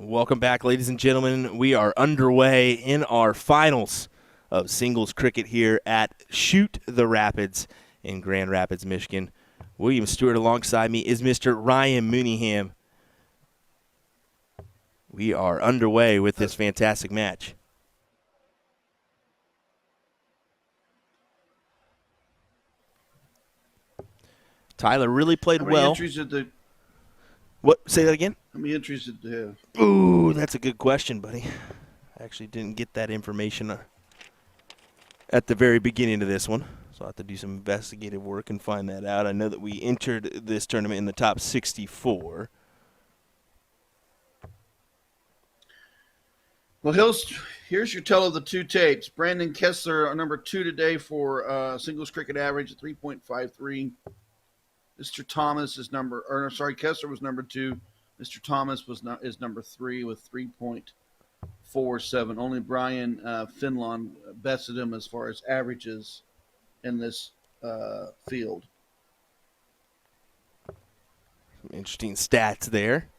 Welcome back, ladies and gentlemen. We are underway in our finals of singles cricket here at Shoot the Rapids in Grand Rapids, Michigan. William Stuart alongside me is Mr. Ryan Mooneyham. We are underway with this fantastic match. Tyler really played well. How many entries did the What? Say that again? How many entries did they have? Ooh, that's a good question, buddy. I actually didn't get that information at the very beginning of this one, so I'll have to do some investigative work and find that out. I know that we entered this tournament in the top 64. Well, here's your tell of the two tapes. Brandon Kessler, number 2 today for singles cricket average at 3.53. Mr. Thomas is Kessler was number 2. Mr. Thomas is number 3 with 3.47. Only Brian Finlon bested him as far as averages in this field. Some interesting stats there.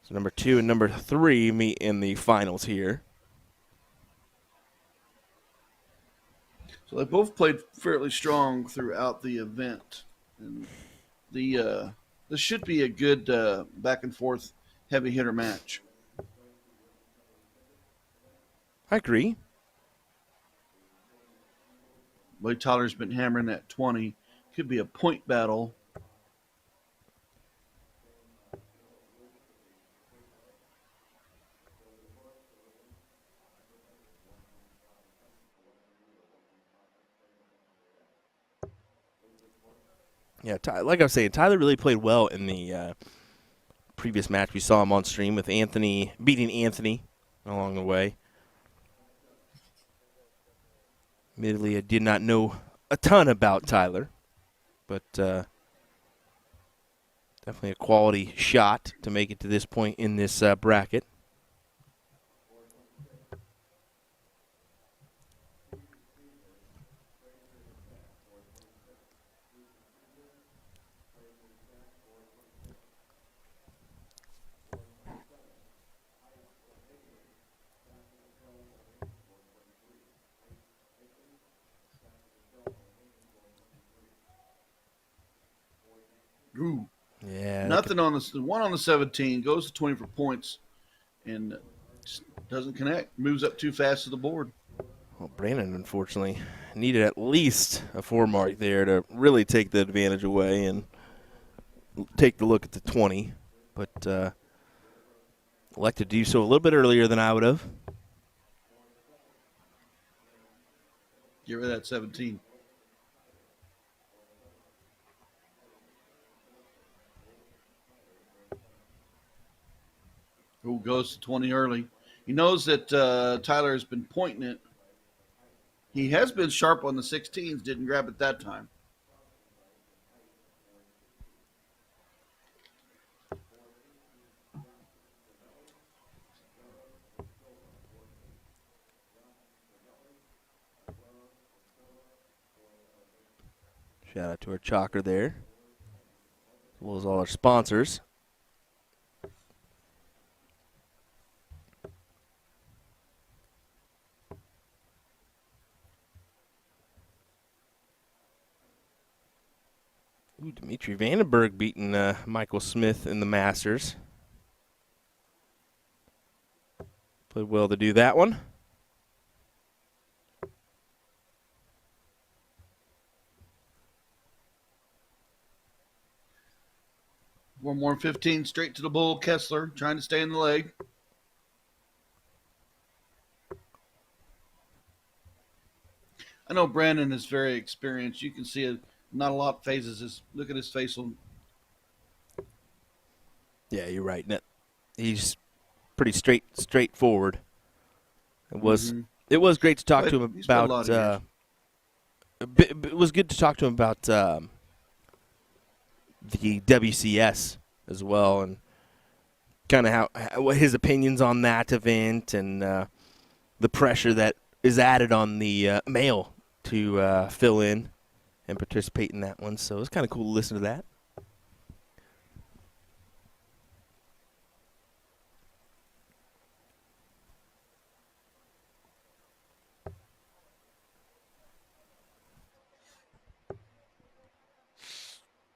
So number 2 and number 3 meet in the finals here. So they both played fairly strong throughout the event. And this should be a good back and forth heavy hitter match. I agree. Boy, Tyler's been hammering that 20. Could be a point battle. Yeah, like I was saying, Tyler really played well in the previous match. We saw him on stream with Anthony, beating Anthony along the way. Admittedly, I did not know a ton about Tyler, but definitely a quality shot to make it to this point in this bracket. Ooh. Yeah. Nothing on the one on the 17 goes to 20 for points and just doesn't connect. Moves up too fast to the board. Well, Brandon, unfortunately, needed at least a 4 mark there to really take the advantage away and take the look at the 20. But elected to do so a little bit earlier than I would have. Get rid of that 17. Who goes to 20 early. He knows that Tyler has been pointing it. He has been sharp on the 16s, didn't grab it that time. Shout out to our chalker there, as well as all our sponsors. Ooh, Dimitri Vandenberg beating Michael Smith in the Masters. Played well to do that one. One more 15 straight to the bull. Kessler trying to stay in the leg. I know Brandon is very experienced. You can see it. Not a lot phases his. Look at his facial. Yeah, you're right. He's pretty straightforward. It was great to talk to him about. It was good to talk to him about the WCS as well, and kind of what his opinions on that event and the pressure that is added on the male to fill in and participate in that one. So it's kind of cool to listen to that.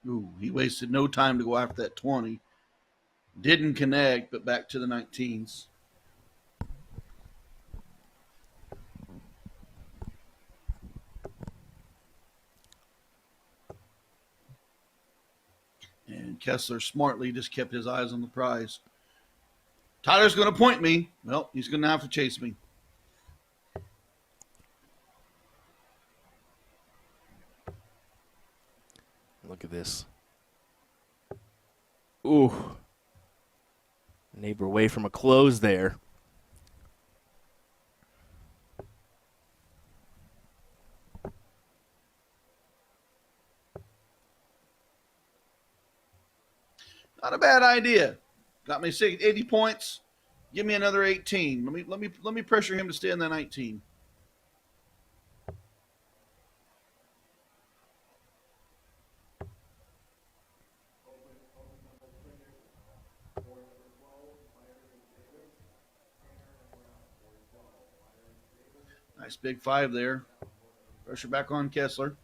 Ooh, he wasted no time to go after that 20. Didn't connect, but back to the 19s. And Kessler smartly just kept his eyes on the prize. Tyler's going to point me. Well, he's going to have to chase me. Look at this. Ooh. Neighbor away from a close there. Not a bad idea. Got me 80 points. Give me another 18. Let me pressure him to stay in the 19. Nice big 5 there. Pressure back on Kessler.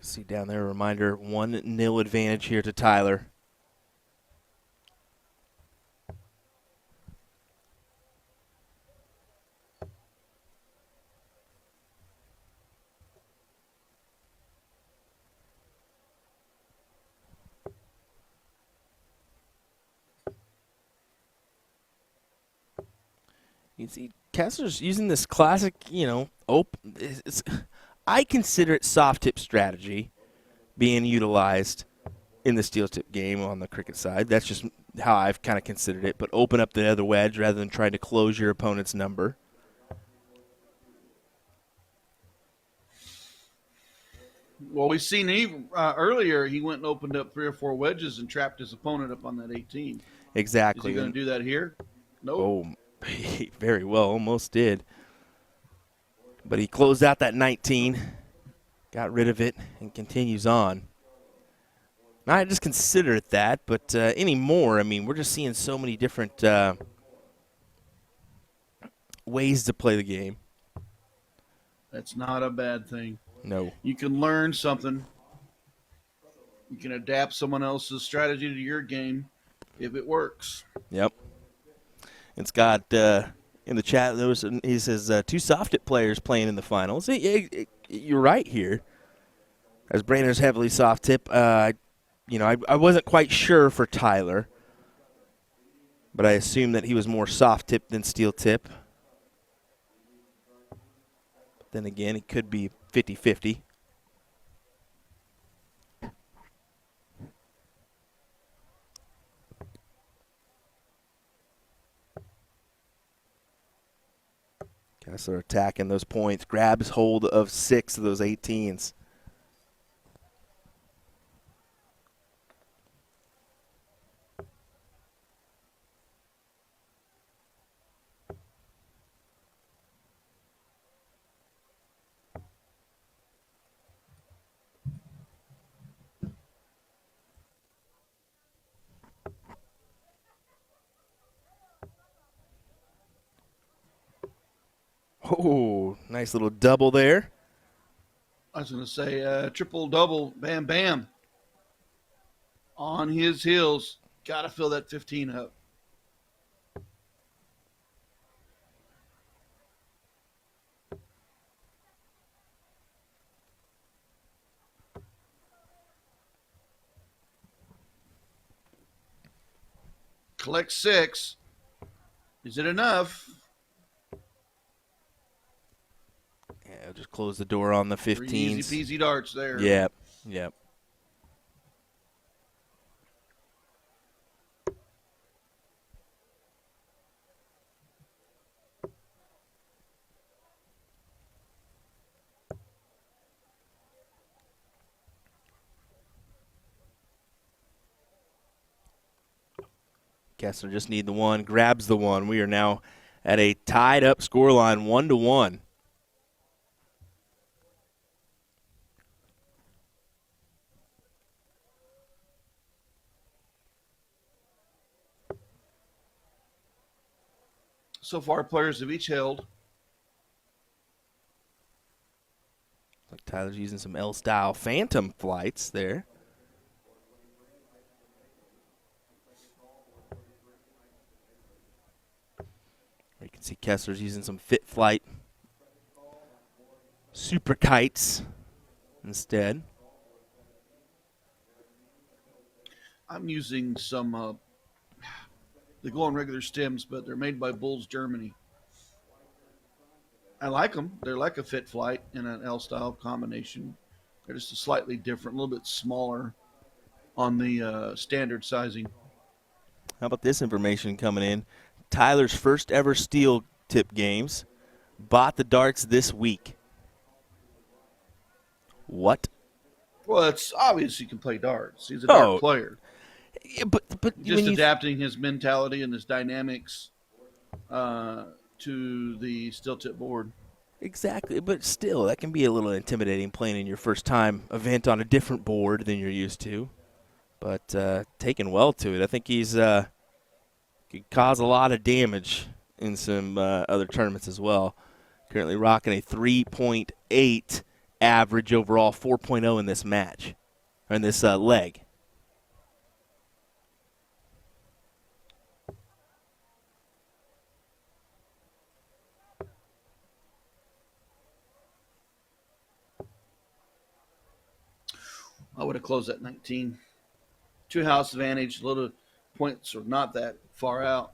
See down there, a reminder, 1-0 advantage here to Tyler. You see, Kessler's using this classic, I consider it soft tip strategy being utilized in the steel tip game on the cricket side. That's just how I've kind of considered it, but open up the other wedge rather than trying to close your opponent's number. Well, we've seen earlier he went and opened up 3 or 4 wedges and trapped his opponent up on that 18. Exactly. Is he going to do that here? No. Oh, he very well almost did. But he closed out that 19, got rid of it, and continues on. I just consider it that, but anymore, I mean, we're just seeing so many different ways to play the game. That's not a bad thing. No. You can learn something. You can adapt someone else's strategy to your game if it works. Yep. It's got in the chat, he says 2 soft tip players playing in the finals. You're right here. As Brainer's heavily soft tip, I wasn't quite sure for Tyler, but I assumed that he was more soft tip than steel tip. But then again, it could be 50-50. Kessler attacking those points, grabs hold of 6 of those 18s. Oh, nice little double there. I was going to say triple double, bam, bam. On his heels. Got to fill that 15 up. Collect 6. Is it enough? Yeah, just close the door on the 15s. Easy peasy darts there. Yep. Kessler just need the 1, grabs the 1. We are now at a tied up scoreline, 1-1. So far, players have each held. Like Tyler's using some L-style phantom flights there. You can see Kessler's using some fit flight super kites instead. I'm using some, they go on regular stems, but they're made by Bulls Germany. I like them. They're like a fit flight in an L-style combination. They're just a slightly different, a little bit smaller on the standard sizing. How about this information coming in? Tyler's first ever steel tip games. Bought the darts this week. What? Well, it's obvious he can play darts. He's a dart player. Yeah, but just adapting his mentality and his dynamics to the steel tip board. Exactly, but still, that can be a little intimidating playing in your first time event on a different board than you're used to. But taking well to it. I think he's could cause a lot of damage in some other tournaments as well. Currently rocking a 3.8 average overall, 4.0 in this match, or in this leg. I would have closed at 19. 2-house advantage, a little points are not that far out.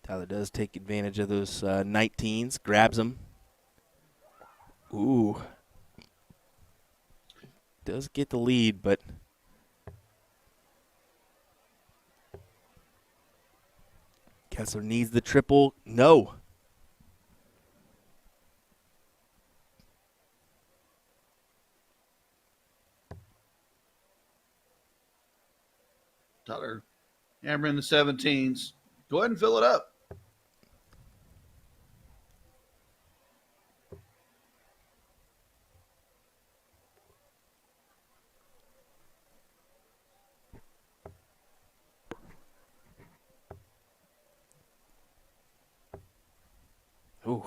Tyler does take advantage of those 19s, grabs them. Ooh. Does get the lead, but Kessler needs the triple. No. Tyler hammering the 17s. Go ahead and fill it up. Ooh.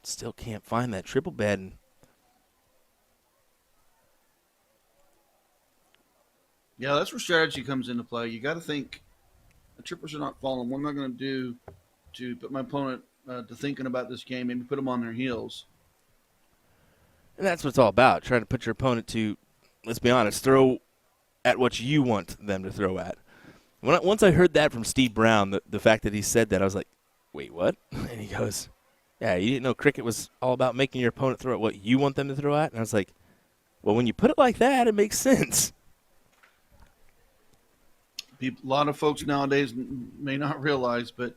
Still can't find that triple bed. Yeah, that's where strategy comes into play. You got to think the trippers are not falling. What am I going to do to put my opponent to thinking about this game? Maybe put them on their heels. And that's what it's all about, trying to put your opponent to, let's be honest, throw at what you want them to throw at. Once I heard that from Steve Brown, the fact that he said that, I was like, wait, what? And he goes, yeah, you didn't know cricket was all about making your opponent throw at what you want them to throw at? And I was like, well, when you put it like that, it makes sense. A lot of folks nowadays may not realize, but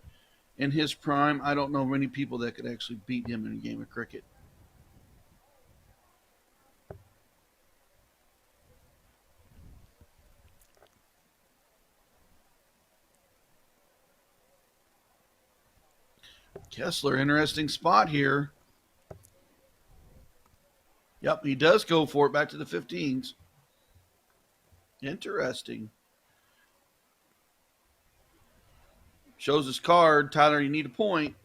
in his prime, I don't know many people that could actually beat him in a game of cricket. Kessler, interesting spot here. Yep, he does go for it back to the 15s. Interesting. Shows his card. Tyler, you need a point.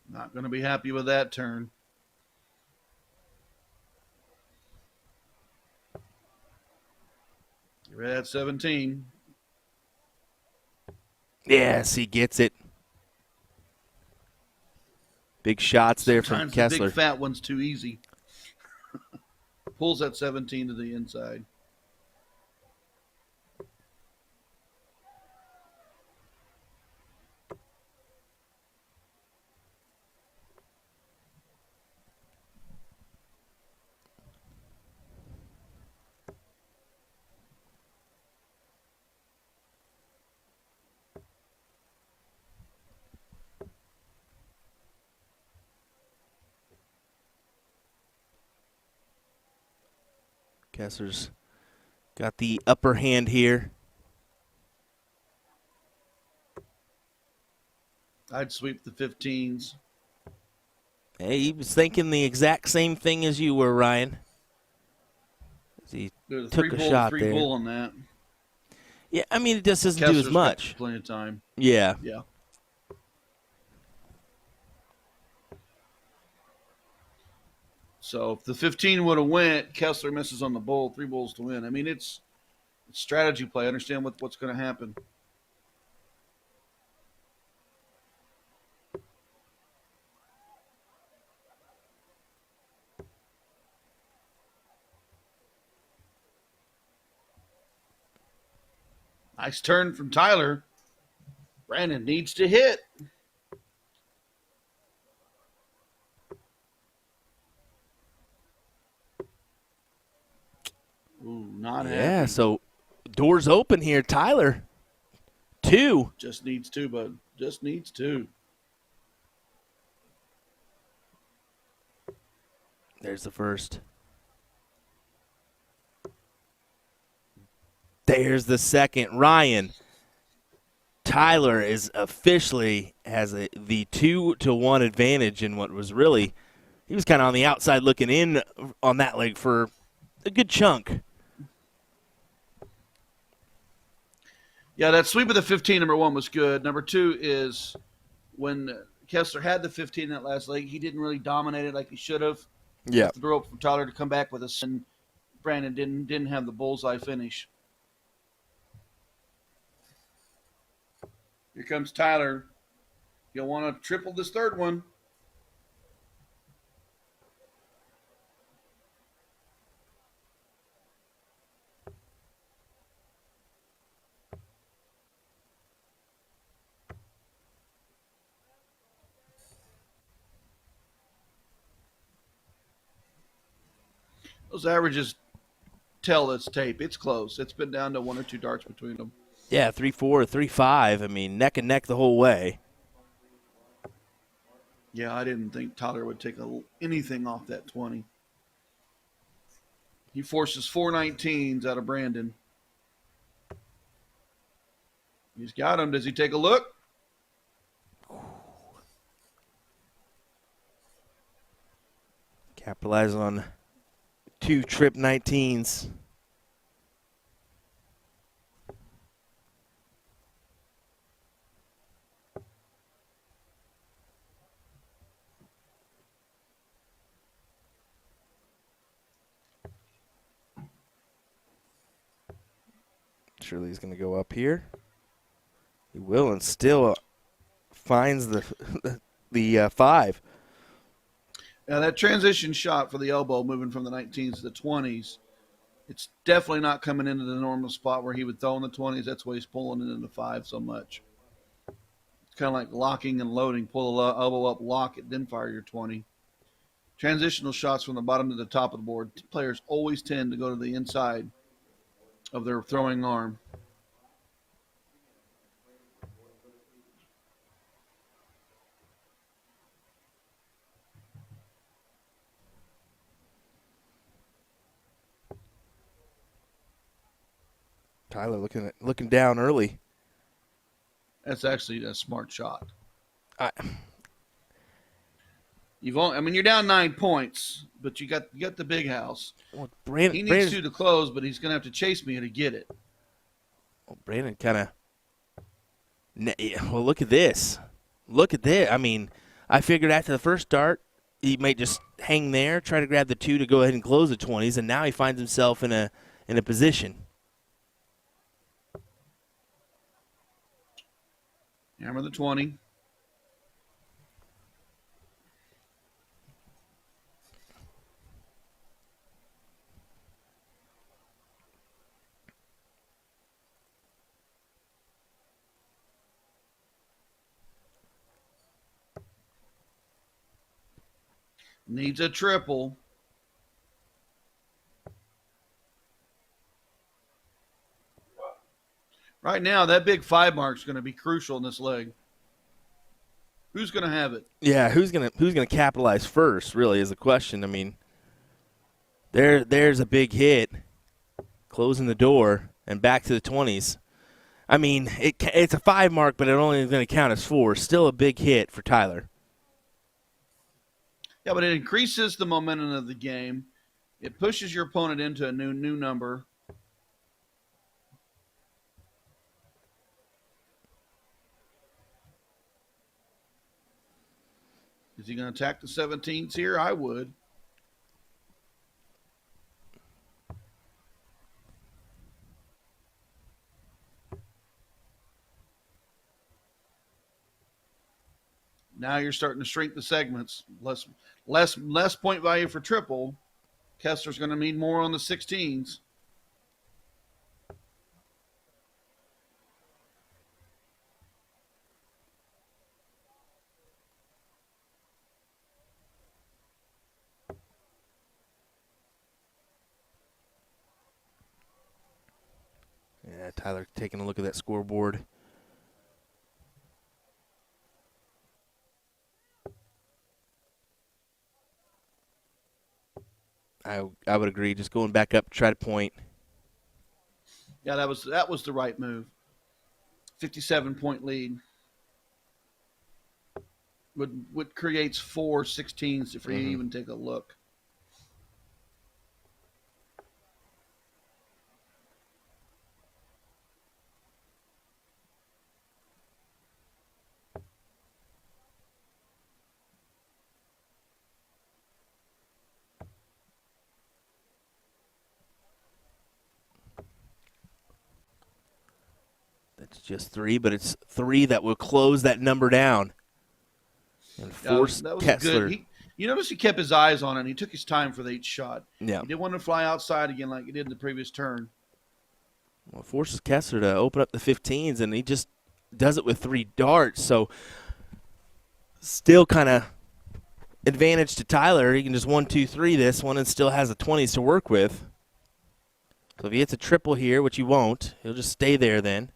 Not going to be happy with that turn. You're at 17. Yes, he gets it. Big shots there Sometimes from Kessler. The big fat one's too easy. Pulls that 17 to the inside. Kessler's got the upper hand here. I'd sweep the 15s. Hey, he was thinking the exact same thing as you were, Ryan. He There's a took a shot three there. bull on that. Yeah, I mean, it just doesn't do Kessler's as much. got plenty of time. Yeah. Yeah. So if the 15 would have went, Kessler misses on the bull, 3 bulls to win. I mean, it's strategy play. I understand what's going to happen. Nice turn from Tyler. Brandon needs to hit. Ooh, not happy. Yeah, so doors open here. Tyler, 2. Just needs to, bud. Just needs to. There's the first. There's the second. Ryan, Tyler is officially has the 2-1 advantage in what was really, he was kind of on the outside looking in on that leg for a good chunk. Yeah, that sweep of the 15, number 1, was good. Number 2 is when Kessler had the 15 that last leg, he didn't really dominate it like he should have. Yeah. The rope for Tyler to come back with us, and Brandon didn't have the bullseye finish. Here comes Tyler. He'll want to triple this third one. Those averages tell this tape. It's close. It's been down to 1 or 2 darts between them. Yeah, 3-4, 3-5. I mean, neck and neck the whole way. Yeah, I didn't think Tyler would take anything off that 20. He forces 4 19s out of Brandon. He's got him. Does he take a look? Capitalize on 2 trip 19s. Surely he's going to go up here. He will, and still finds the 5. Now, that transition shot for the elbow moving from the 19s to the 20s, it's definitely not coming into the normal spot where he would throw in the 20s. That's why he's pulling it into the 5 so much. It's kind of like locking and loading. Pull the elbow up, lock it, then fire your 20. Transitional shots from the bottom to the top of the board. Players always tend to go to the inside of their throwing arm. Tyler looking down early. That's actually a smart shot. I mean, you're down 9 points, but you got the big house. Well, He needs to close, but he's going to have to chase me to get it. Well, Brandon kind of. Well, look at this. Look at this. I mean, I figured after the first dart, he might just hang there, try to grab the 2 to go ahead and close the 20s, and now he finds himself in a position. Hammer the 20. Needs a triple. Right now, that big 5 mark is going to be crucial in this leg. Who's going to have it? Yeah, who's gonna capitalize first? Really, is the question. I mean, there's a big hit. closing the door and back to the 20s. I mean, it's a 5 mark, but it only is going to count as 4. Still a big hit for Tyler. Yeah, but it increases the momentum of the game. It pushes your opponent into a new number. Is he going to attack the 17s here? I would. Now you're starting to shrink the segments. Less point value for triple. Kessler's going to need more on the 16s. Yeah, Tyler taking a look at that scoreboard. I would agree. Just going back up to try to point. Yeah, that was the right move. 57-point lead. What creates 4 16s if you even take a look. That's just 3, but it's 3 that will close that number down and force Kessler. You notice he kept his eyes on it, and he took his time for each shot. Yeah. He didn't want to fly outside again like he did in the previous turn. Well, it forces Kessler to open up the 15s, and he just does it with 3 darts. So still kind of advantage to Tyler. He can just 1, 2, 3 this one and still has the 20s to work with. So if he hits a triple here, which he won't, he'll just stay there then.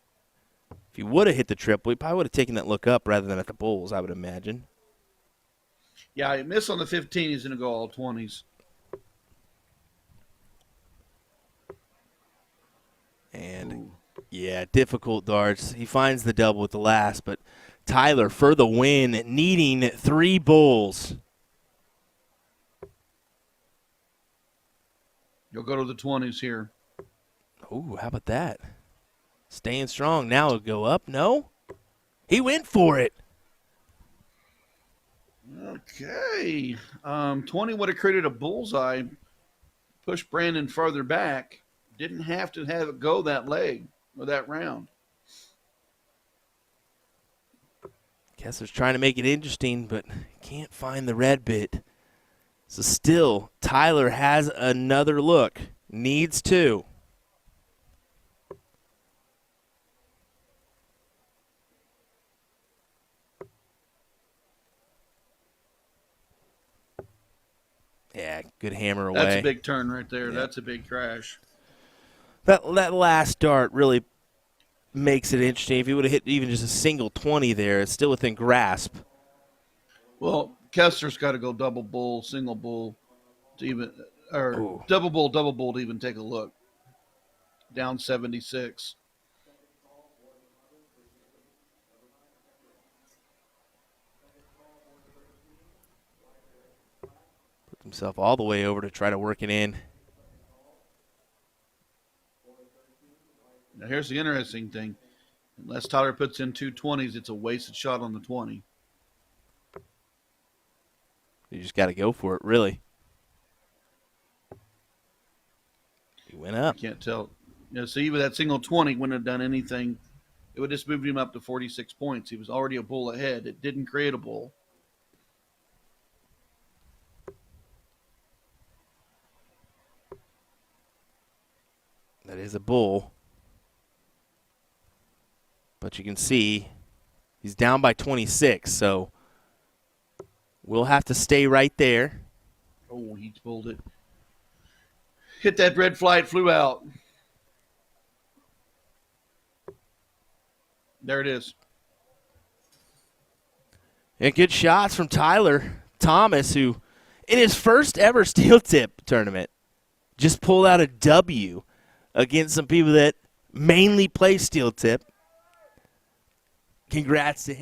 If he would have hit the triple, he probably would have taken that look up rather than at the bulls, I would imagine. Yeah, he missed on the 15. He's going to go all 20s. And, yeah, difficult darts. He finds the double with the last, but Tyler for the win, needing 3 bulls. You'll go to the 20s here. Ooh, how about that? Staying strong. Now it'll go up. No? He went for it. Okay. 20 would have created a bullseye. Pushed Brandon further back. Didn't have to have it go that leg or that round. Kessler's trying to make it interesting, but can't find the red bit. So still, Tyler has another look. Needs 2. Yeah, good hammer away. That's a big turn right there. Yeah. That's a big crash. That last dart really makes it interesting. If he would have hit even just a single 20 there, it's still within grasp. Well, Kessler's got to go double bull, single bull to even, or double bull to even take a look. Down 76. Put himself all the way over to try to work it in. Now here's the interesting thing. Unless Tyler puts in 2 20s, it's a wasted shot on the 20. You just got to go for it, really. He went up. You can't tell. You know, see, with that single 20, wouldn't have done anything. It would have just moved him up to 46 points. He was already a bull ahead. It didn't create a bull. That is a bull. But you can see he's down by 26, so we'll have to stay right there. Oh, he pulled it. Hit that red flight, flew out. There it is. And good shots from Tyler Thomas, who in his first ever steel tip tournament just pulled out a W. against some people that mainly play steel tip. Congrats to him.